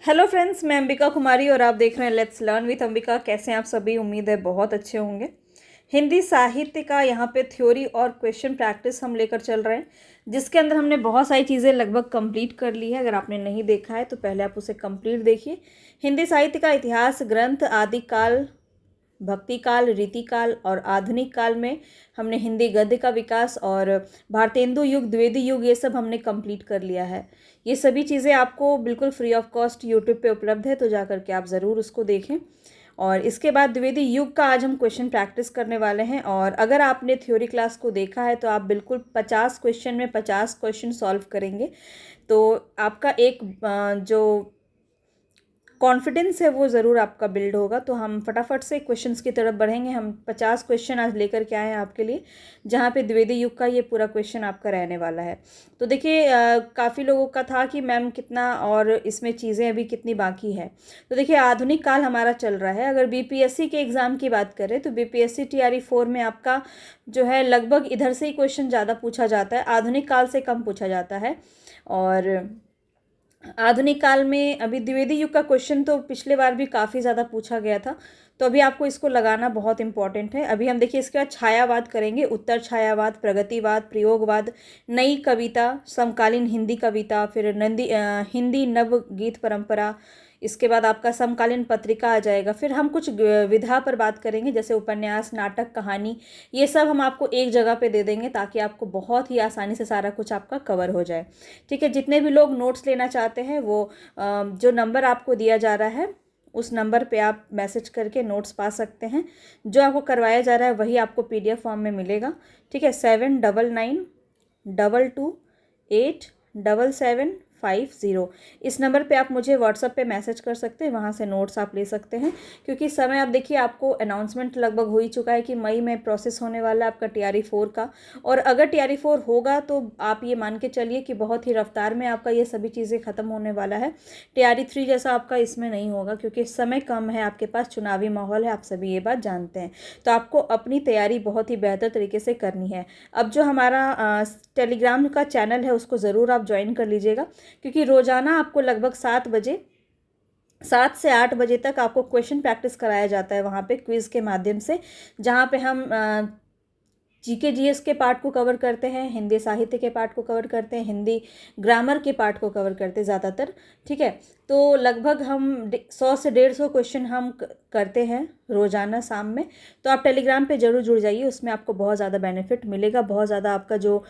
Hello friends, मैं अंबिका कुमारी और आप देख रहे हैं लेट्स लर्न विथ अंबिका। कैसे हैं आप सभी? उम्मीद है बहुत अच्छे होंगे। हिंदी साहित्य का यहाँ पे थ्योरी और क्वेश्चन प्रैक्टिस हम लेकर चल रहे हैं, जिसके अंदर हमने बहुत सारी चीज़ें लगभग कंप्लीट कर ली है। अगर आपने नहीं देखा है तो पहले आप उसे कंप्लीट देखिए। हिंदी साहित्य का इतिहास ग्रंथ आदिकाल, भक्ति काल, रीति काल और आधुनिक काल में हमने हिंदी गद्य का विकास और भारतेंदु युग, द्विवेदी युग, ये सब हमने कंप्लीट कर लिया है। ये सभी चीज़ें आपको बिल्कुल फ्री ऑफ कॉस्ट यूट्यूब पे उपलब्ध है, तो जा करके आप ज़रूर उसको देखें। और इसके बाद द्विवेदी युग का आज हम क्वेश्चन प्रैक्टिस करने वाले हैं। और अगर आपने थ्योरी क्लास को देखा है तो आप बिल्कुल 50 क्वेश्चन में 50 क्वेश्चन सॉल्व करेंगे, तो आपका एक जो कॉन्फिडेंस है वो ज़रूर आपका बिल्ड होगा। तो हम फटाफट से क्वेश्चंस की तरफ बढ़ेंगे। हम 50 क्वेश्चन आज लेकर के आए हैं आपके लिए, जहाँ पे द्विवेदी युग का ये पूरा क्वेश्चन आपका रहने वाला है। तो देखिए, काफ़ी लोगों का था कि मैम कितना और इसमें चीज़ें अभी कितनी बाकी है। तो देखिए, आधुनिक काल हमारा चल रहा है। अगर बीपीएससी के एग्ज़ाम की बात करें तो बीपीएससी टीआरई 4 में आपका जो है लगभग इधर से ही क्वेश्चन ज़्यादा पूछा जाता है, आधुनिक काल से कम पूछा जाता है। और आधुनिक काल में अभी द्विवेदी युग का क्वेश्चन तो पिछले बार भी काफ़ी ज़्यादा पूछा गया था, तो अभी आपको इसको लगाना बहुत इंपॉर्टेंट है। अभी हम देखिए इसके बाद छायावाद करेंगे, उत्तर छायावाद, प्रगतिवाद, प्रयोगवाद, नई कविता, समकालीन हिंदी कविता, फिर हिंदी नवगीत परंपरा। इसके बाद आपका समकालीन पत्रिका आ जाएगा। फिर हम कुछ विधा पर बात करेंगे, जैसे उपन्यास, नाटक, कहानी। ये सब हम आपको एक जगह पे दे देंगे ताकि आपको बहुत ही आसानी से सारा कुछ आपका कवर हो जाए। ठीक है, जितने भी लोग नोट्स लेना चाहते हैं वो जो नंबर आपको दिया जा रहा है उस नंबर पे आप मैसेज करके नोट्स पा सकते हैं। जो आपको करवाया जा रहा है वही आपको पीडीएफ फॉर्म में मिलेगा। ठीक है, 7992287750, इस नंबर पे आप मुझे व्हाट्सएप पे मैसेज कर सकते हैं, वहाँ से नोट्स आप ले सकते हैं। क्योंकि समय आप देखिए, आपको अनाउंसमेंट लगभग हो ही चुका है कि मई में प्रोसेस होने वाला है आपका टीआरई 4 का। और अगर टीआरई 4 होगा तो आप ये मान के चलिए कि बहुत ही रफ्तार में आपका ये सभी चीज़ें ख़त्म होने वाला है। टीआरई 3 जैसा आपका इसमें नहीं होगा, क्योंकि समय कम है आपके पास, चुनावी माहौल है, आप सभी ये बात जानते हैं। तो आपको अपनी तैयारी बहुत ही बेहतर तरीके से करनी है। अब जो हमारा टेलीग्राम का चैनल है उसको ज़रूर आप ज्वाइन कर लीजिएगा, क्योंकि रोज़ाना आपको लगभग 7 से 8 बजे तक आपको क्वेश्चन प्रैक्टिस कराया जाता है वहाँ पे क्विज़ के माध्यम से, जहाँ पे हम जीके जीएस के पार्ट को कवर करते हैं, हिंदी साहित्य के पार्ट को कवर करते हैं, हिंदी ग्रामर के पार्ट को कवर करते हैं ज़्यादातर। ठीक है, तो लगभग हम 100 से 150 क्वेश्चन हम करते हैं रोज़ाना शाम में। तो आप टेलीग्राम पे ज़रूर जुड़ जाइए, उसमें आपको बहुत ज़्यादा बेनिफिट मिलेगा, बहुत ज़्यादा आपका जो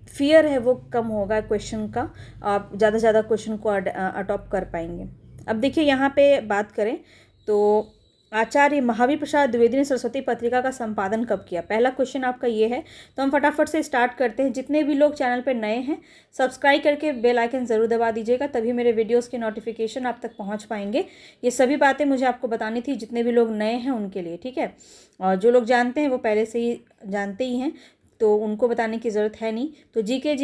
फियर है वो कम होगा क्वेश्चन का, आप ज़्यादा से ज़्यादा क्वेश्चन को अडॉप्ट कर पाएंगे। अब देखिए, यहाँ पे बात करें तो आचार्य महावीर प्रसाद द्विवेदी ने सरस्वती पत्रिका का संपादन कब किया? पहला क्वेश्चन आपका ये है। तो हम फटाफट से स्टार्ट करते हैं। जितने भी लोग चैनल पर नए हैं, सब्सक्राइब करके बेल आइकन ज़रूर दबा दीजिएगा, तभी मेरे वीडियोस के नोटिफिकेशन आप तक पहुंच पाएंगे। ये सभी बातें मुझे आपको बतानी थी, जितने भी लोग नए हैं उनके लिए। ठीक है, और जो लोग जानते हैं वो पहले से ही जानते ही हैं, तो उनको बताने की ज़रूरत है नहीं। तो जीके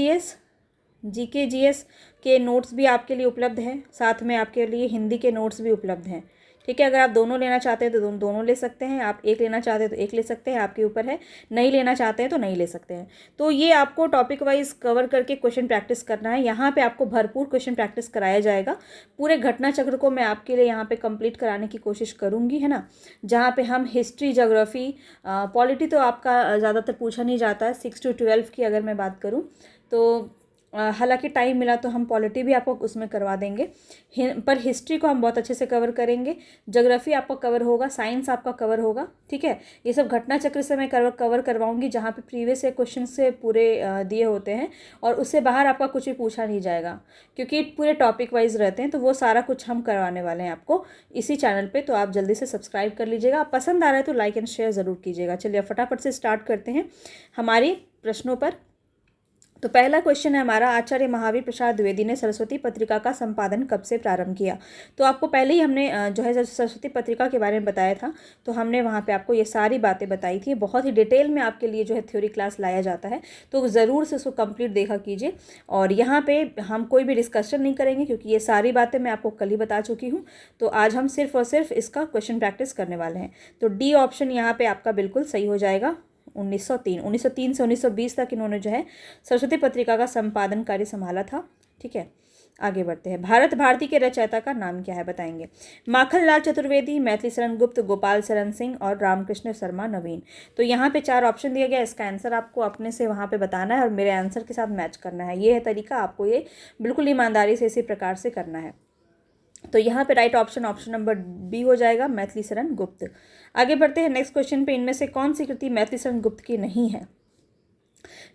जीएस के नोट्स भी आपके लिए उपलब्ध हैं, साथ में आपके लिए हिंदी के नोट्स भी उपलब्ध हैं। ठीक है, अगर आप दोनों लेना चाहते हैं तो दोनों ले सकते हैं, आप एक लेना चाहते हैं तो एक ले सकते हैं, आपके ऊपर है। नहीं लेना चाहते हैं तो नहीं ले सकते हैं। तो ये आपको टॉपिक वाइज कवर करके क्वेश्चन प्रैक्टिस करना है। यहाँ पे आपको भरपूर क्वेश्चन प्रैक्टिस कराया जाएगा। पूरे घटना चक्र को मैं आपके लिए यहाँ पे कंप्लीट कराने की कोशिश करूँगी, है ना। जहाँ पे हम हिस्ट्री, ज्योग्राफी, पॉलिटी तो आपका ज़्यादातर पूछा नहीं जाता है। 6 to 12 की अगर मैं बात करूँ तो हालांकि टाइम मिला तो हम पॉलिटी भी आपको उसमें करवा देंगे, पर हिस्ट्री को हम बहुत अच्छे से कवर करेंगे। ज्योग्राफी आपका कवर होगा, साइंस आपका कवर होगा। ठीक है, ये सब घटना चक्र से मैं कवर करवाऊंगी, जहाँ पे प्रीवियस ईयर क्वेश्चन से पूरे दिए होते हैं और उससे बाहर आपका कुछ भी पूछा नहीं जाएगा, क्योंकि पूरे टॉपिक वाइज रहते हैं। तो वो सारा कुछ हम करवाने वाले हैं आपको इसी चैनल पर। तो आप जल्दी से सब्सक्राइब कर लीजिएगा। आप पसंद आ रहा है तो लाइक एंड शेयर ज़रूर कीजिएगा। चलिए फटाफट से स्टार्ट करते हैं हमारी प्रश्नों पर। तो पहला क्वेश्चन है हमारा, आचार्य महावीर प्रसाद द्विवेदी ने सरस्वती पत्रिका का संपादन कब से प्रारंभ किया? तो आपको पहले ही हमने जो है सरस्वती पत्रिका के बारे में बताया था, तो हमने वहाँ पे आपको ये सारी बातें बताई थी। बहुत ही डिटेल में आपके लिए जो है थ्योरी क्लास लाया जाता है, तो ज़रूर से उसको कंप्लीट देखा कीजिए। और यहाँ पे हम कोई भी डिस्कशन नहीं करेंगे, क्योंकि ये सारी बातें मैं आपको कल ही बता चुकी हूँ। तो आज हम सिर्फ और सिर्फ इसका क्वेश्चन प्रैक्टिस करने वाले हैं। तो डी ऑप्शन यहाँ पर आपका बिल्कुल सही हो जाएगा। 1903 से 1920 तक इन्होंने जो है सरस्वती पत्रिका का संपादन कार्य संभाला था। ठीक है, आगे बढ़ते हैं। भारत भारती के रचयिता का नाम क्या है बताएंगे। माखनलाल चतुर्वेदी, मैथिली शरण गुप्त, गोपाल शरण सिंह और रामकृष्ण शर्मा नवीन। तो यहाँ पे 4 ऑप्शन दिया गया, इसका आंसर आपको अपने से वहाँ पे बताना है और मेरे आंसर के साथ मैच करना है। ये है तरीका, आपको ये बिल्कुल ईमानदारी से इसी प्रकार से करना है। तो यहाँ पे राइट ऑप्शन नंबर बी हो जाएगा, मैथिली शरण गुप्त। आगे बढ़ते हैं नेक्स्ट क्वेश्चन पे। इनमें से कौन सी कृति मैथिली शरण गुप्त की नहीं है।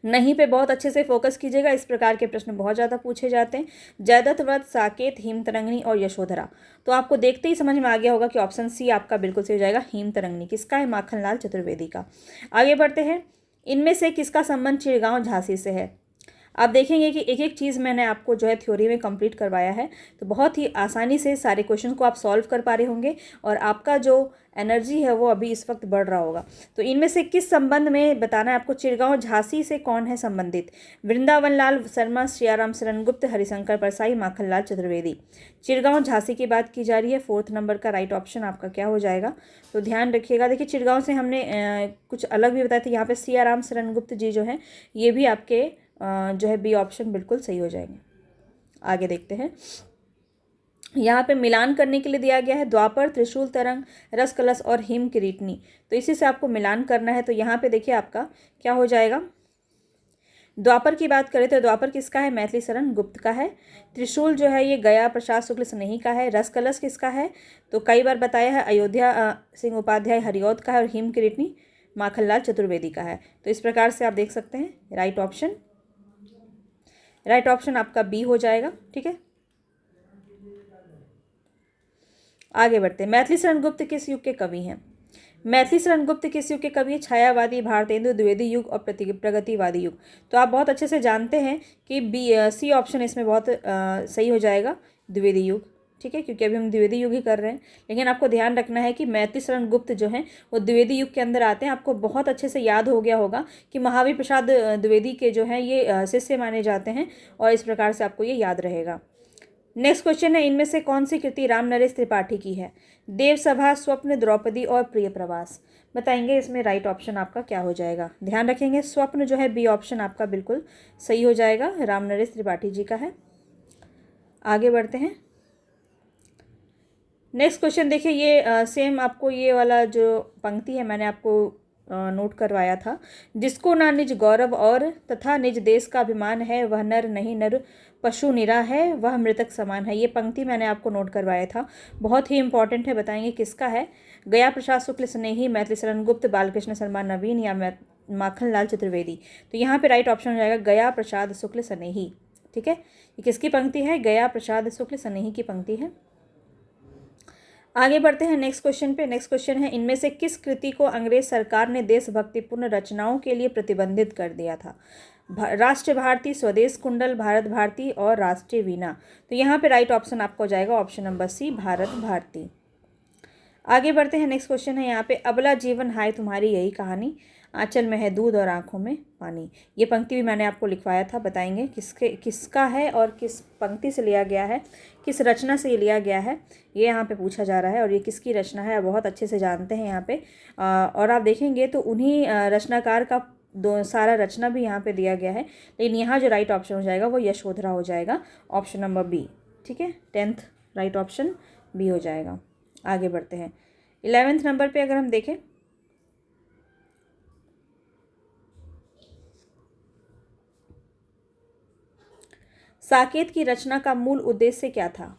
नहीं पे बहुत अच्छे से फोकस कीजिएगा, इस प्रकार के प्रश्न बहुत ज़्यादा पूछे जाते हैं। जयदत्त व्रत, साकेत, हिमतरंगिणी और यशोधरा। तो आपको देखते ही समझ में आ गया होगा कि ऑप्शन सी आपका बिल्कुल सही हो जाएगा, हिमतरंगिणी। किसका है, माखनलाल चतुर्वेदी का। आगे बढ़ते हैं। इनमें से किसका संबंध चिड़गांव झांसी से है। आप देखेंगे कि एक एक चीज़ मैंने आपको जो है थ्योरी में कंप्लीट करवाया है, तो बहुत ही आसानी से सारे क्वेश्चन को आप सॉल्व कर पा रहे होंगे और आपका जो एनर्जी है वो अभी इस वक्त बढ़ रहा होगा। तो इनमें से किस संबंध में बताना है आपको। चिड़गांव झांसी से कौन है संबंधित। वृंदावन लाल शर्मा, सियाराम शरण गुप्त, हरिशंकर परसाई, माखनलाल चतुर्वेदी। चिड़गांव झांसी की बात की जा रही है। 4th नंबर का राइट ऑप्शन आपका क्या हो जाएगा, तो ध्यान रखिएगा। देखिए चिड़गांव से हमने कुछ अलग भी बताया था, यहाँ पे सियाराम शरण गुप्त जी जो हैं ये भी आपके जो है बी ऑप्शन बिल्कुल सही हो जाएंगे। आगे देखते हैं। यहाँ पे मिलान करने के लिए दिया गया है द्वापर, त्रिशूल तरंग, रस कलश और हिम किरीटनी। तो इसी से आपको मिलान करना है। तो यहाँ पे देखिए आपका क्या हो जाएगा। द्वापर की बात करें तो द्वापर किसका है, मैथिली शरण गुप्त का है। त्रिशूल जो है ये गया प्रसाद शुक्ल स्नेही का है। रस कलश किसका है, तो कई बार बताया है, अयोध्या सिंह उपाध्याय हरिऔध का है। और हिम किरीटनी माखनलाल चतुर्वेदी का है। तो इस प्रकार से आप देख सकते हैं राइट ऑप्शन आपका बी हो जाएगा। ठीक है, आगे बढ़ते हैं। मैथिली शरण गुप्त किस युग के कवि हैं। मैथिली शरण गुप्त किस युग के कवि। छायावादी, भारतेंदु, द्विवेदी युग और प्रगतिवादी युग। तो आप बहुत अच्छे से जानते हैं कि सी ऑप्शन इसमें बहुत सही हो जाएगा, द्विवेदी युग। ठीक है, क्योंकि अभी हम द्विवेदी युग ही कर रहे हैं। लेकिन आपको ध्यान रखना है कि मैथिली शरण गुप्त जो हैं वो द्विवेदी युग के अंदर आते हैं। आपको बहुत अच्छे से याद हो गया होगा कि महावीर प्रसाद द्विवेदी के जो हैं ये शिष्य माने जाते हैं और इस प्रकार से आपको ये याद रहेगा। नेक्स्ट क्वेश्चन है। इनमें से कौन सी कृति राम नरेश त्रिपाठी की है। देवसभा, स्वप्न, द्रौपदी और प्रिय प्रवास। बताएंगे इसमें राइट ऑप्शन आपका क्या हो जाएगा। ध्यान रखेंगे स्वप्न जो है बी ऑप्शन आपका बिल्कुल सही हो जाएगा, राम नरेश त्रिपाठी जी का है। आगे बढ़ते हैं। नेक्स्ट क्वेश्चन देखिए, ये सेम आपको ये वाला जो पंक्ति है मैंने आपको नोट करवाया था। जिसको ना निज गौरव और तथा निज देश का अभिमान है, वह नर नहीं नर पशु निरा है, वह मृतक समान है। ये पंक्ति मैंने आपको नोट करवाया था, बहुत ही इंपॉर्टेंट है। बताएंगे किसका है। गया प्रसाद शुक्ल स्नेही, मैथिली शरण गुप्त, बालकृष्ण शर्मा नवीन या माखनलाल चतुर्वेदी। तो यहाँ पे राइट ऑप्शन हो जाएगा गया प्रसाद शुक्ल स्नेही। ठीक है, ये किसकी पंक्ति है, गया प्रसाद शुक्ल स्नेही की पंक्ति है। आगे बढ़ते हैं नेक्स्ट क्वेश्चन पे। नेक्स्ट क्वेश्चन है। इनमें से किस कृति को अंग्रेज सरकार ने देशभक्तिपूर्ण रचनाओं के लिए प्रतिबंधित कर दिया था। राष्ट्र भारती, स्वदेश कुंडल, भारत भारती और राष्ट्रीय वीणा। तो यहाँ पे राइट ऑप्शन आपको हो जाएगा option number C, Bharat Bharati. आगे बढ़ते हैं। नेक्स्ट क्वेश्चन है यहाँ पे। अबला जीवन हाय तुम्हारी यही कहानी, आंचल में है दूध और आंखों में पानी। ये पंक्ति भी मैंने आपको लिखवाया था। बताएंगे किसका है और किस पंक्ति से लिया गया है, किस रचना से लिया गया है, ये यहाँ पे पूछा जा रहा है। और ये किसकी रचना है बहुत अच्छे से जानते हैं यहाँ पे। और आप देखेंगे तो उन्हीं रचनाकार का सारा रचना भी यहाँ पे दिया गया है। लेकिन यहाँ जो राइट ऑप्शन हो जाएगा वो यशोधरा हो जाएगा, ऑप्शन नंबर बी। ठीक है, 10th राइट ऑप्शन बी हो जाएगा। आगे बढ़ते हैं। 11th नंबर पे अगर हम देखें, साकेत की रचना का मूल उद्देश्य क्या था।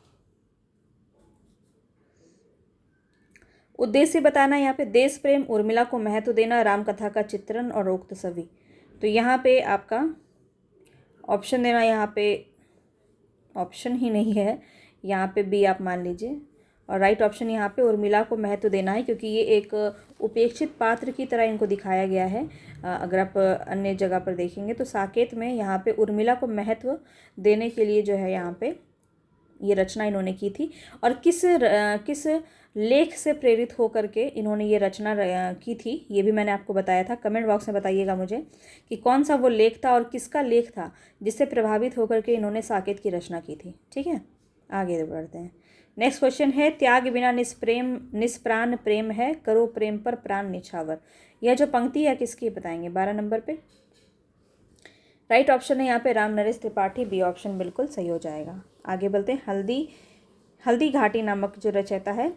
उद्देश्य बताना यहाँ पे। देश प्रेम, उर्मिला को महत्व देना, रामकथा का चित्रण और उक्त सभी। तो यहाँ पे आपका ऑप्शन देना, यहाँ पे ऑप्शन ही नहीं है, यहाँ पे बी आप मान लीजिए। और राइट ऑप्शन यहाँ पे उर्मिला को महत्व देना है, क्योंकि ये एक उपेक्षित पात्र की तरह इनको दिखाया गया है। अगर आप अन्य जगह पर देखेंगे तो साकेत में यहाँ पे उर्मिला को महत्व देने के लिए जो है यहाँ पे ये रचना इन्होंने की थी। और किस लेख से प्रेरित होकर के इन्होंने ये रचना की थी, ये भी मैंने आपको बताया था। कमेंट बॉक्स में बताइएगा मुझे कि कौन सा वो लेख था और किसका लेख था जिससे प्रभावित होकर के इन्होंने साकेत की रचना की थी। ठीक है, आगे बढ़ते हैं। नेक्स्ट क्वेश्चन है। त्याग बिना निष्प्राण प्रेम है, करो प्रेम पर प्राण निछावर। यह जो पंक्ति है किसकी बताएंगे। 12 नंबर पे राइट ऑप्शन है यहाँ पे राम नरेश त्रिपाठी, बी ऑप्शन बिल्कुल सही हो जाएगा। आगे बढ़ते हैं। हल्दी घाटी नामक जो रचयिता है,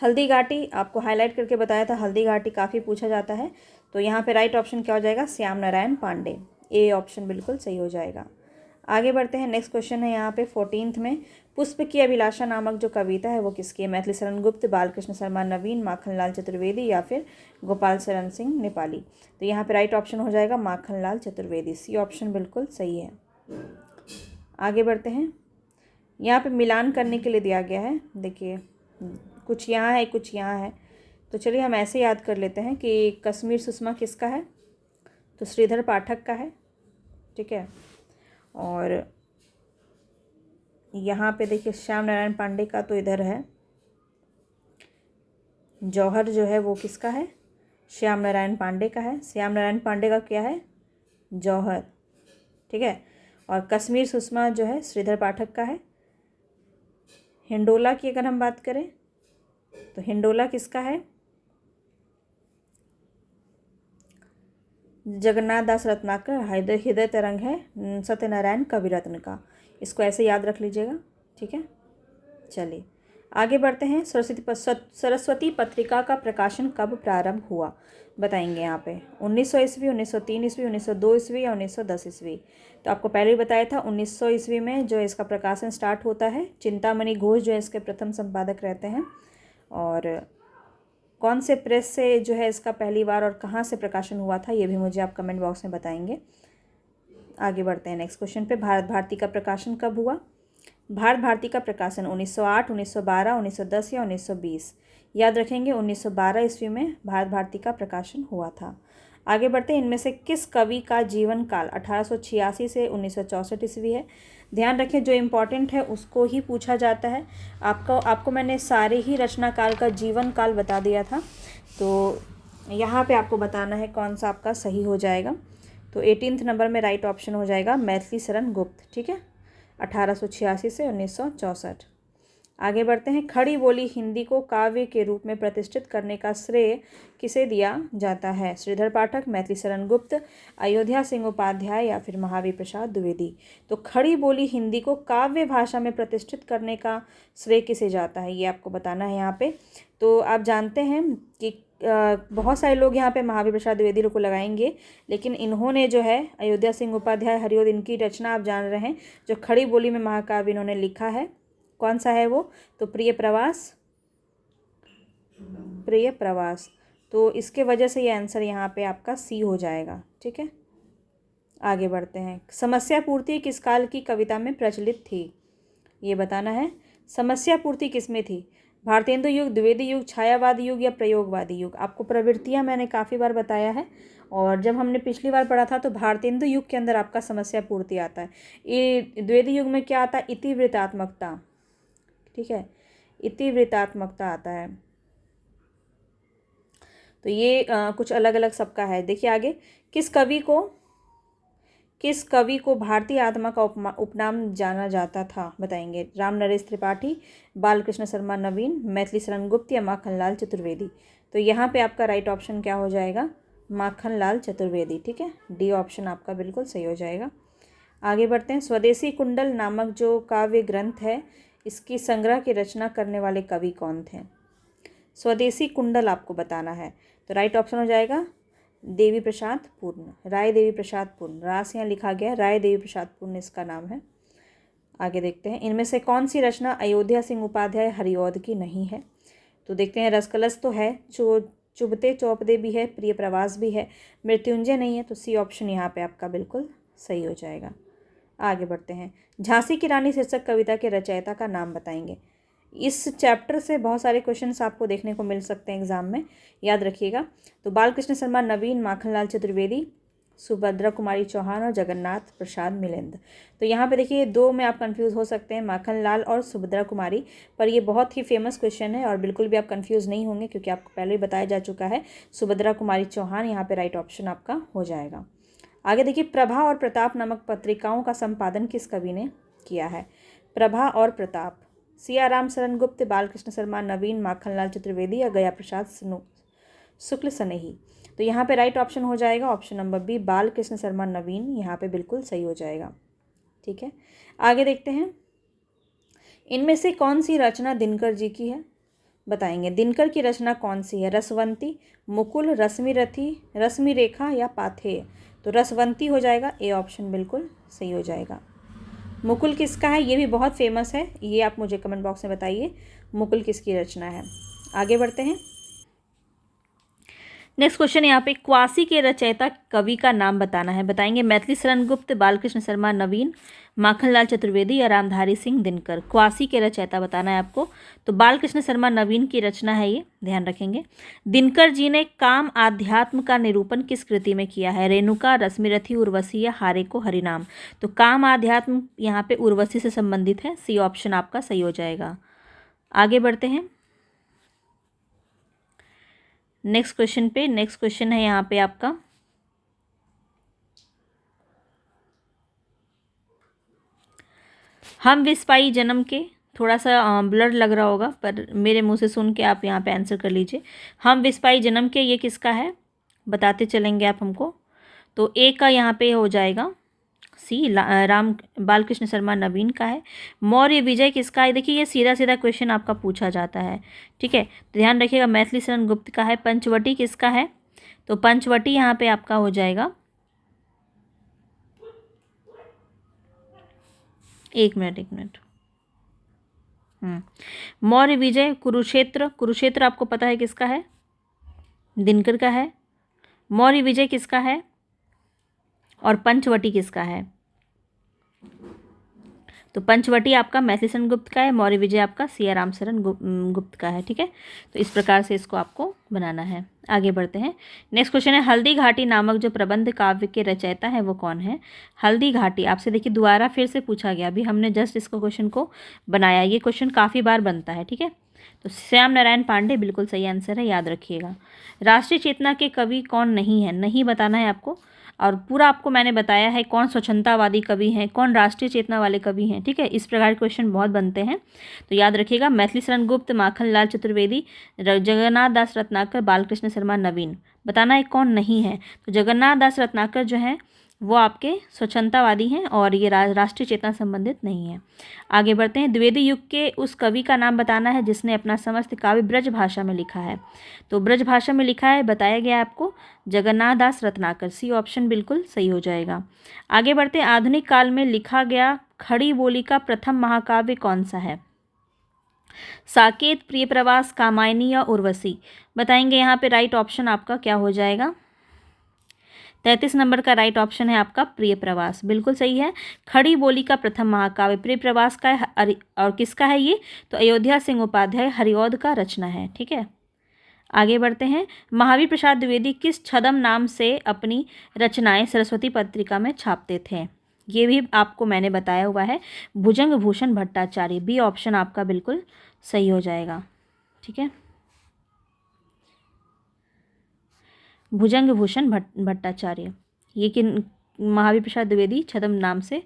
हल्दी घाटी आपको हाईलाइट करके बताया था, हल्दी घाटी काफ़ी पूछा जाता है। तो यहाँ पे राइट ऑप्शन क्या हो जाएगा, श्याम नारायण पांडे। ए ऑप्शन बिल्कुल सही हो जाएगा। आगे बढ़ते हैं। नेक्स्ट क्वेश्चन है यहाँ पे 14th में, पुष्प की अभिलाषा नामक जो कविता है वो किसकी है? मैथिली शरण गुप्त, बालकृष्ण शर्मा नवीन, माखनलाल चतुर्वेदी या फिर गोपाल शरण सिंह नेपाली। तो यहाँ पे राइट ऑप्शन हो जाएगा माखनलाल चतुर्वेदी। सी ऑप्शन बिल्कुल सही है। आगे बढ़ते हैं। यहाँ पे मिलान करने के लिए दिया गया है, देखिए कुछ यहाँ है कुछ यहाँ है, तो चलिए हम ऐसे याद कर लेते हैं कि कश्मीर सुषमा किसका है, तो श्रीधर पाठक का है, ठीक है। और यहाँ पे देखिए श्याम नारायण पांडे का तो इधर है, जौहर जो है वो किसका है, श्याम नारायण पांडे का है। श्याम नारायण पांडे का क्या है, जौहर, ठीक है। और कश्मीर सुषमा जो है श्रीधर पाठक का है। हिंडोला की अगर हम बात करें तो हिंडोला किसका है, जगन्नाथ दास रत्नाकर। हृदय तरंग है सत्यनारायण कविरत्न का। इसको ऐसे याद रख लीजिएगा, ठीक है। चलिए आगे बढ़ते हैं। सरस्वती पत्रिका का प्रकाशन कब प्रारंभ हुआ, बताएंगे यहाँ पे। 1900 ईस्वी, 1903 ईस्वी, 1902 ईस्वी या 1910 ईस्वी। तो आपको पहले ही बताया था 1900 ईस्वी में जो इसका प्रकाशन स्टार्ट होता है। चिंतामणि घोष जो है इसके प्रथम संपादक रहते हैं। और कौन से प्रेस से जो है इसका पहली बार और कहाँ से प्रकाशन हुआ था, ये भी मुझे आप कमेंट बॉक्स में बताएंगे। आगे बढ़ते हैं नेक्स्ट क्वेश्चन पे। भारत भारती का प्रकाशन कब हुआ? भारत भारती का प्रकाशन 1908, 1912, 1910 या 1920। याद रखेंगे 1912 ईस्वी में भारत भारती का प्रकाशन हुआ था। आगे बढ़ते हैं। इनमें से किस कवि का जीवन काल 1886 से 1964 ईस्वी है? ध्यान रखें जो इम्पोर्टेंट है उसको ही पूछा जाता है। आपको मैंने सारे ही रचनाकाल का जीवन काल बता दिया था, तो यहाँ पे आपको बताना है कौन सा आपका सही हो जाएगा। तो 18th नंबर में राइट ऑप्शन हो जाएगा मैथिली शरण गुप्त, ठीक है, 1886 से 1964। आगे बढ़ते हैं। खड़ी बोली हिंदी को काव्य के रूप में प्रतिष्ठित करने का श्रेय किसे दिया जाता है? श्रीधर पाठक, मैथिली शरण गुप्त, अयोध्या सिंह उपाध्याय या फिर महावीर प्रसाद द्विवेदी। तो खड़ी बोली हिंदी को काव्य भाषा में प्रतिष्ठित करने का श्रेय किसे जाता है, ये आपको बताना है यहाँ पे। तो आप जानते हैं कि बहुत सारे लोग यहाँ पे महावीर प्रसाद द्विवेदी को लगाएंगे, लेकिन इन्होंने जो है अयोध्या सिंह उपाध्याय, हरिओद, इनकी रचना आप जान रहे हैं। जो खड़ी बोली में महाकाव्य इन्होंने लिखा है, कौन सा है वो? तो प्रिय प्रवास, प्रिय प्रवास। तो इसके वजह से ये आंसर यहाँ पे आपका सी हो जाएगा, ठीक है। आगे बढ़ते हैं। समस्या पूर्ति किस काल की कविता में प्रचलित थी, ये बताना है। समस्या पूर्ति किस में थी? भारतेंदु युग, द्विवेदी युग, छायावादी युग या प्रयोगवादी युग। आपको प्रवृत्तियां मैंने काफ़ी बार बताया है, और जब हमने पिछली बार पढ़ा था तो भारतेंदु युग के अंदर आपका समस्या पूर्ति आता है। ये द्विवेदी युग में क्या आता है? इतिवृत्तात्मकता, ठीक है, इतिवृत्तात्मकता आता है। तो ये कुछ अलग अलग सबका है। देखिए आगे, किस कवि को भारतीय आत्मा का उपनाम जाना जाता था, बताएंगे। राम नरेश त्रिपाठी, बालकृष्ण शर्मा नवीन, मैथिली शरण गुप्त या माखनलाल चतुर्वेदी। तो यहाँ पे आपका राइट ऑप्शन क्या हो जाएगा? माखनलाल चतुर्वेदी, ठीक है। डी ऑप्शन आपका बिल्कुल सही हो जाएगा। आगे बढ़ते हैं। स्वदेशी कुंडल नामक जो काव्य ग्रंथ है, इसकी संग्रह की रचना करने वाले कवि कौन थे? स्वदेशी कुंडल आपको बताना है। तो राइट ऑप्शन हो जाएगा देवी प्रसाद पूर्ण, राय देवी प्रसाद पूर्ण। रास यहाँ लिखा गया, राय देवी प्रसाद पूर्ण इसका नाम है। आगे देखते हैं। इनमें से कौन सी रचना अयोध्या सिंह उपाध्याय हरिऔध की नहीं है? तो देखते हैं। रसकलश तो है, चुभते चौपदे भी है, प्रिय प्रवास भी है, मृत्युंजय नहीं है। तो सी ऑप्शन यहाँ पे आपका बिल्कुल सही हो जाएगा। आगे बढ़ते हैं। झांसी की रानी शीर्षक कविता के रचयिता का नाम बताएंगे। इस चैप्टर से बहुत सारे क्वेश्चंस आपको देखने को मिल सकते हैं एग्जाम में, याद रखिएगा। तो बालकृष्ण शर्मा नवीन, माखनलाल चतुर्वेदी, सुभद्रा कुमारी चौहान और जगन्नाथ प्रसाद मिलिंद। तो यहाँ पे देखिए दो में आप कंफ्यूज हो सकते हैं, माखनलाल और सुभद्रा कुमारी, पर ये बहुत ही फेमस क्वेश्चन है और बिल्कुल भी आप कंफ्यूज नहीं होंगे क्योंकि आपको पहले ही बताया जा चुका है। सुभद्रा कुमारी चौहान यहाँ पे राइट ऑप्शन आपका हो जाएगा। आगे देखिए। प्रभा और प्रताप नामक पत्रिकाओं का संपादन किस कवि ने किया है? प्रभा और प्रताप, सियाराम शरण गुप्त, बालकृष्ण शर्मा नवीन, माखनलाल चतुर्वेदी या गया प्रसाद शुक्ल सनेही। तो यहाँ पे राइट ऑप्शन हो जाएगा option number B, Balkrishna Sharma Naveen, यहाँ पे बिल्कुल सही हो जाएगा। ठीक है, आगे देखते हैं। इनमें से कौन सी रचना दिनकर जी की है, बताएंगे। दिनकर की रचना कौन सी है? रसवंती, मुकुल, रश्मिरथी, रश्मि रेखा या पाथेय? तो रसवंती हो जाएगा, ए ऑप्शन बिल्कुल सही हो जाएगा। मुकुल किसका है? ये भी बहुत फेमस है, ये आप मुझे कमेंट बॉक्स में बताइए मुकुल किसकी रचना है। आगे बढ़ते हैं। नेक्स्ट क्वेश्चन यहाँ पे, क्वासी के रचयिता कवि का नाम बताना है, बताएंगे। मैथिली शरण गुप्त, बालकृष्ण शर्मा नवीन, माखनलाल चतुर्वेदी या रामधारी सिंह दिनकर? क्वासी के रचयिता बताना है आपको, तो बालकृष्ण शर्मा नवीन की रचना है ये, ध्यान रखेंगे। दिनकर जी ने काम आध्यात्म का निरूपण किस कृति में किया है? रेणुका, रश्मिरथी, उर्वशी या हारे को हरिनाम? तो काम आध्यात्म यहाँ पे उर्वशी से संबंधित है, सी ऑप्शन आपका सही हो जाएगा। आगे बढ़ते हैं नेक्स्ट क्वेश्चन पे। नेक्स्ट क्वेश्चन है यहाँ पे आपका, हम विस्पाई जन्म के, थोड़ा सा ब्लर लग रहा होगा पर मेरे मुंह से सुन के आप यहाँ पे आंसर कर लीजिए। हम विस्पाई जन्म के, ये किसका है बताते चलेंगे आप हमको। तो ए का यहाँ पे हो जाएगा सी, राम बालकृष्ण शर्मा नवीन का है। मौर्य विजय किसका है? देखिए ये सीधा सीधा क्वेश्चन आपका पूछा जाता है, ठीक है, तो ध्यान रखिएगा। मैथिली शरण गुप्त का है। पंचवटी किसका है? तो पंचवटी यहाँ पे आपका हो जाएगा, एक मिनट। मौर्य विजय, कुरुक्षेत्र, कुरुक्षेत्र आपको पता है किसका है? दिनकर का है। मौर्य विजय किसका है? और पंचवटी किसका है? तो पंचवटी आपका मैथिली शरण गुप्त का है, मौर्य विजय आपका सिया राम शरण गुप्त का है, ठीक है। तो इस प्रकार से इसको आपको बनाना है। आगे बढ़ते हैं। नेक्स्ट क्वेश्चन है, हल्दी घाटी नामक जो प्रबंध काव्य के रचयिता है वो कौन है? हल्दी घाटी आपसे देखिए दोबारा फिर से पूछा गया, अभी हमने जस्ट इसको क्वेश्चन को बनाया, ये क्वेश्चन काफ़ी बार बनता है, ठीक है। तो श्याम नारायण पांडे बिल्कुल सही आंसर है, याद रखिएगा। राष्ट्रीय चेतना के कवि कौन नहीं है? नहीं बताना है आपको, और पूरा आपको मैंने बताया है कौन स्वच्छंदतावादी कवि हैं, कौन राष्ट्रीय चेतना वाले कवि हैं, ठीक है। इस प्रकार के क्वेश्चन बहुत बनते हैं, तो याद रखिएगा। मैथिली शरण गुप्त, माखनलाल चतुर्वेदी, जगन्नाथ दास रत्नाकर, बालकृष्ण शर्मा नवीन। बताना है कौन नहीं है। तो जगन्नाथ दास रत्नाकर जो हैं वो आपके स्वच्छंदतावादी हैं और ये राष्ट्रीय चेतना संबंधित नहीं है। आगे बढ़ते हैं। द्विवेदी युग के उस कवि का नाम बताना है जिसने अपना समस्त काव्य ब्रज भाषा में लिखा है। तो ब्रज भाषा में लिखा है, बताया गया आपको, जगन्नाथ दास रत्नाकर, सी ऑप्शन बिल्कुल सही हो जाएगा। आगे बढ़ते हैं। आधुनिक काल में लिखा गया खड़ी बोली का प्रथम महाकाव्य कौन सा है? साकेत, प्रिय प्रवास, कामायनी या उर्वशी? बताएंगे। यहाँ पे राइट ऑप्शन आपका क्या हो जाएगा? 33 नंबर का राइट ऑप्शन है आपका प्रिय प्रवास, बिल्कुल सही है। खड़ी बोली का प्रथम महाकाव्य प्रिय प्रवास का है, और किसका है ये? तो अयोध्या सिंह उपाध्याय हरिऔध का रचना है, ठीक है। आगे बढ़ते हैं। महावीर प्रसाद द्विवेदी किस छद्म नाम से अपनी रचनाएं सरस्वती पत्रिका में छापते थे? ये भी आपको मैंने बताया हुआ है, भुजंग भूषण भट्टाचार्य, बी ऑप्शन आपका बिल्कुल सही हो जाएगा, ठीक है। भुजंग भूषण भट्टाचार्य, ये किन महावीर प्रसाद द्विवेदी छद्म नाम से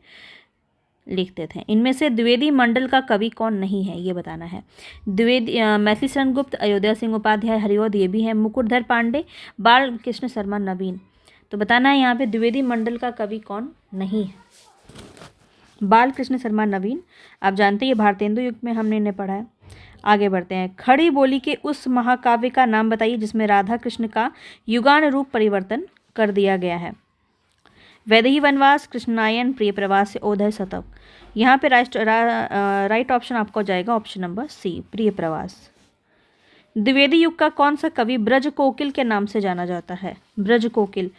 लिखते थे। इनमें से द्विवेदी मंडल का कवि कौन नहीं है, ये बताना है। द्विवेदी मैथिली शरण गुप्त, अयोध्या सिंह उपाध्याय हरिऔध, ये भी है। मुकुटधर पांडे, बालकृष्ण शर्मा नवीन। तो बताना है यहाँ पे द्विवेदी मंडल का कवि कौन नहीं है। बालकृष्ण शर्मा नवीन, आप जानते हैं ये भारतेंदु युग में हमने इन्हें पढ़ा है। आगे बढ़ते हैं। खड़ी बोली के उस महाकाव्य का नाम बताइए जिसमें राधा कृष्ण का युगानुरूप परिवर्तन कर दिया गया है। वैदेही वनवास, कृष्णनायन, प्रिय प्रवास, ओधय शतक? यहाँ पे राइट ऑप्शन आपको जाएगा ऑप्शन नंबर सी, प्रिय प्रवास। द्विवेदी युग का कौन सा कवि ब्रज कोकिल के नाम से जाना जाता है? ब्रज कोकिल,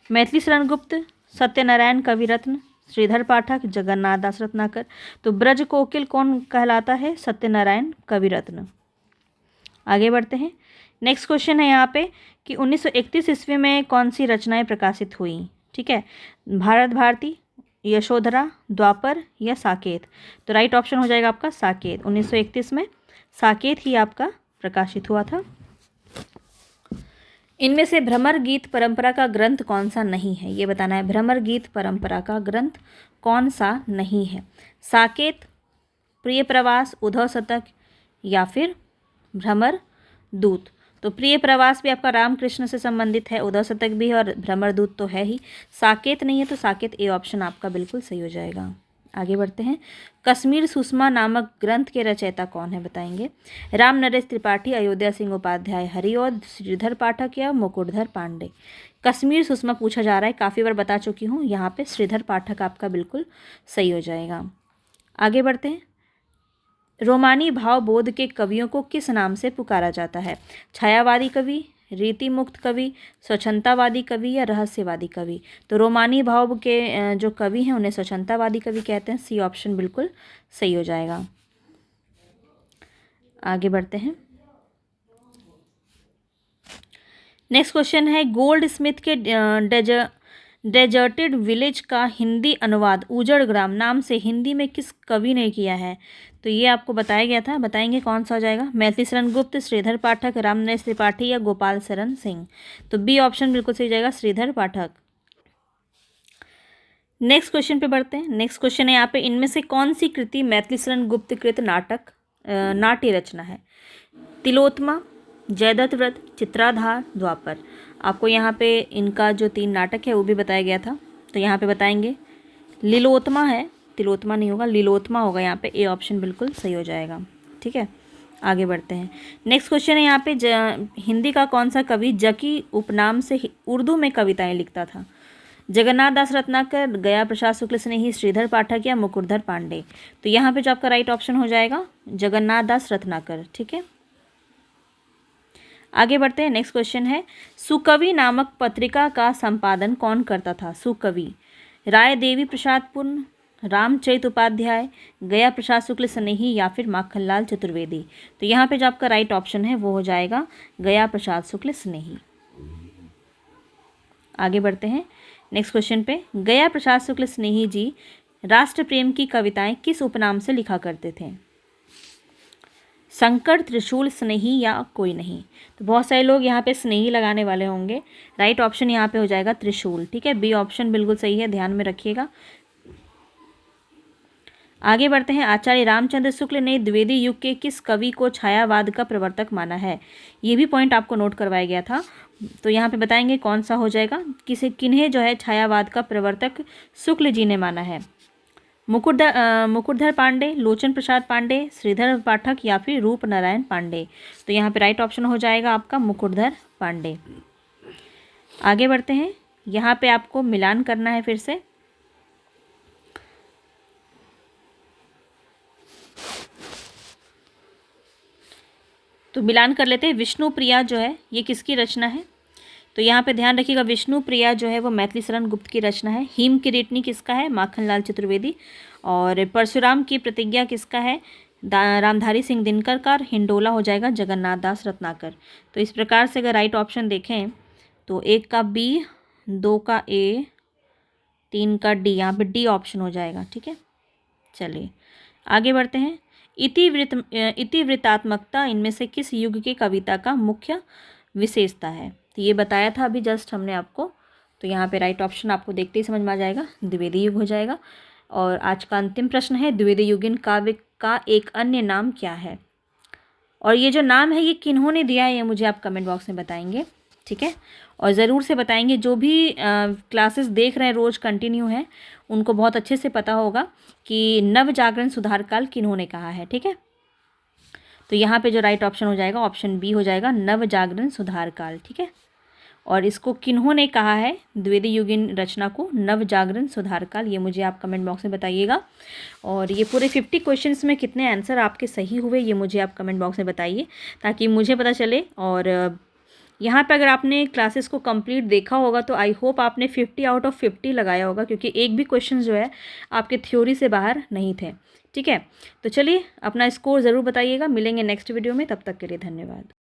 मैथिली शरण गुप्त, सत्यनारायण कविरत्न, श्रीधर पाठक, जगन्नाथ दास रत्नाकर। तो ब्रज कोकिल कौन कहलाता है? सत्यनारायण कविरत्न। आगे बढ़ते हैं। नेक्स्ट क्वेश्चन है यहाँ पे कि 1931 ईस्वी में कौन सी रचनाएं प्रकाशित हुई, ठीक है। भारत भारती, यशोधरा, द्वापर या साकेत? तो राइट ऑप्शन हो जाएगा आपका साकेत। 1931 में साकेत ही आपका प्रकाशित हुआ था। इनमें से भ्रमर गीत परंपरा का ग्रंथ कौन सा नहीं है, ये बताना है। भ्रमर गीत परंपरा का ग्रंथ कौन सा नहीं है? साकेत, प्रिय प्रवास, उद्धव शतक या फिर भ्रमर दूत? तो प्रिय प्रवास भी आपका रामकृष्ण से संबंधित है, उद्धव शतक भी है और भ्रमर दूत तो है ही। साकेत नहीं है, तो साकेत ए ऑप्शन आपका बिल्कुल सही हो जाएगा। आगे बढ़ते हैं। कश्मीर सुषमा नामक ग्रंथ के रचयिता कौन है, बताएंगे। राम नरेश त्रिपाठी, अयोध्या सिंह उपाध्याय, हरिऔध, श्रीधर पाठक या मुकुटधर पांडे। कश्मीर सुषमा पूछा जा रहा है, काफ़ी बार बता चुकी हूँ। यहाँ पे श्रीधर पाठक आपका बिल्कुल सही हो जाएगा। आगे बढ़ते हैं। रोमानी भावबोध के कवियों को किस नाम से पुकारा जाता है? छायावादी कवि, रीति मुक्त कवि, स्वच्छंदतावादी कवि या रहस्यवादी कवि। तो रोमानी भाव के जो कवि हैं उन्हें स्वच्छंदतावादी कवि कहते हैं। सी ऑप्शन बिल्कुल सही हो जाएगा। आगे बढ़ते हैं। नेक्स्ट क्वेश्चन है, गोल्ड स्मिथ के डेजर्टेड विलेज का हिंदी अनुवाद उजड़ ग्राम नाम से हिंदी में किस कवि ने किया है? तो ये आपको बताया गया था, बताएंगे कौन सा हो जाएगा। मैथिली शरण गुप्त, श्रीधर पाठक, राम नरेश त्रिपाठी या गोपाल शरण सिंह। तो बी ऑप्शन बिल्कुल सही जाएगा, श्रीधर पाठक। नेक्स्ट क्वेश्चन पे बढ़ते हैं। नेक्स्ट क्वेश्चन है यहाँ पे, इनमें से कौन सी कृति मैथिली शरण गुप्त कृत नाट्य रचना है? तिलोत्तमा, जयदत्त व्रत, चित्राधार, द्वापर। आपको यहाँ पे इनका जो 3 नाटक है वो भी बताया गया था। तो यहाँ पे बताएंगे लीलोत्तमा है, तिलोत्तमा नहीं होगा, लीलोत्तमा होगा यहाँ पे। ए ऑप्शन बिल्कुल सही हो जाएगा। ठीक है, आगे बढ़ते हैं। नेक्स्ट क्वेश्चन है यहाँ पे, हिंदी का कौन सा कवि जकी उपनाम से उर्दू में कविताएं लिखता था? जगन्नाथ दास रत्नाकर, गया प्रसाद शुक्ल स्नेही, श्रीधर पाठक या मुकुटधर पांडे। तो यहाँ पे जो आपका राइट ऑप्शन हो जाएगा जगन्नाथ दास रत्नाकर। ठीक है, आगे बढ़ते हैं। नेक्स्ट क्वेश्चन है, सुकवि नामक पत्रिका का संपादन कौन करता था? सुकवि राय देवी प्रसाद पुन, रामचरित उपाध्याय, गया प्रसाद शुक्ल स्नेही या फिर माखनलाल चतुर्वेदी। तो यहाँ पे जो आपका राइट ऑप्शन है वो हो जाएगा गया प्रसाद शुक्ल स्नेही। आगे बढ़ते हैं। नेक्स्ट क्वेश्चन पे, गया प्रसाद शुक्ल स्नेही जी राष्ट्र प्रेम की कविताएं किस उपनाम से लिखा करते थे? शंकर, त्रिशूल, स्नेही या कोई नहीं। तो बहुत सारे लोग यहाँ पे स्नेही लगाने वाले होंगे। राइट ऑप्शन यहाँ पे हो जाएगा त्रिशूल। ठीक है, बी ऑप्शन बिल्कुल सही है, ध्यान में रखिएगा। आगे बढ़ते हैं। आचार्य रामचंद्र शुक्ल ने द्विवेदी युग के किस कवि को छायावाद का प्रवर्तक माना है? ये भी पॉइंट आपको नोट करवाया गया था। तो यहाँ पे बताएंगे कौन सा हो जाएगा, किन्हें जो है छायावाद का प्रवर्तक शुक्ल जी ने माना है? मुकुटधर पांडे, लोचन प्रसाद पांडे, श्रीधर पाठक या फिर रूप नारायण पांडे। तो यहाँ पे राइट ऑप्शन हो जाएगा आपका मुकुटधर पांडे। आगे बढ़ते हैं। यहाँ पे आपको मिलान करना है फिर से। तो मिलान कर लेते हैं। विष्णु प्रिया जो है ये किसकी रचना है? तो यहाँ पे ध्यान रखिएगा, विष्णु प्रिया जो है वो मैथिली शरण गुप्त की रचना है। हिम किरीटनी किसका है? माखनलाल चतुर्वेदी। और परशुराम की प्रतिज्ञा किसका है? रामधारी सिंह दिनकर का। हिंडोला हो जाएगा जगन्नाथ दास रत्नाकर। तो इस प्रकार से अगर राइट ऑप्शन देखें तो 1 का बी, 2 का ए, 3 का डी, यहाँ पे डी ऑप्शन हो जाएगा। ठीक है, चलिए आगे बढ़ते हैं। इतिवृत्तात्मकता इनमें से किस युग की कविता का मुख्य विशेषता है? तो ये बताया था अभी जस्ट हमने आपको। तो यहाँ पे राइट ऑप्शन आपको देखते ही समझ में आ जाएगा, द्विवेदी युग हो जाएगा। और आज का अंतिम प्रश्न है, द्विवेदी युगीन काव्य का एक अन्य नाम क्या है? और ये जो नाम है ये किन्होंने दिया है ये मुझे आप कमेंट बॉक्स में बताएंगे। ठीक है, और ज़रूर से बताएंगे। जो भी क्लासेस देख रहे हैं रोज़ कंटिन्यू हैं उनको बहुत अच्छे से पता होगा कि नव जागरण सुधार काल किन्होंने कहा है। ठीक है, तो यहाँ पे जो राइट ऑप्शन हो जाएगा ऑप्शन बी हो जाएगा, नव जागरण सुधार काल। ठीक है, और इसको किन्होंने कहा है द्विवेदी युगीन रचना को नव जागरण सुधार काल, ये मुझे आप कमेंट बॉक्स में बताइएगा। और ये पूरे 50 क्वेश्चंस में कितने आंसर आपके सही हुए ये मुझे आप कमेंट बॉक्स में बताइए, ताकि मुझे पता चले। और यहाँ पे अगर आपने क्लासेस को कंप्लीट देखा होगा तो आई होप आपने 50 आउट ऑफ 50 लगाया होगा, क्योंकि एक भी क्वेश्चन जो है आपके थ्योरी से बाहर नहीं थे। ठीक है, तो चलिए अपना स्कोर ज़रूर बताइएगा। मिलेंगे नेक्स्ट वीडियो में, तब तक के लिए धन्यवाद।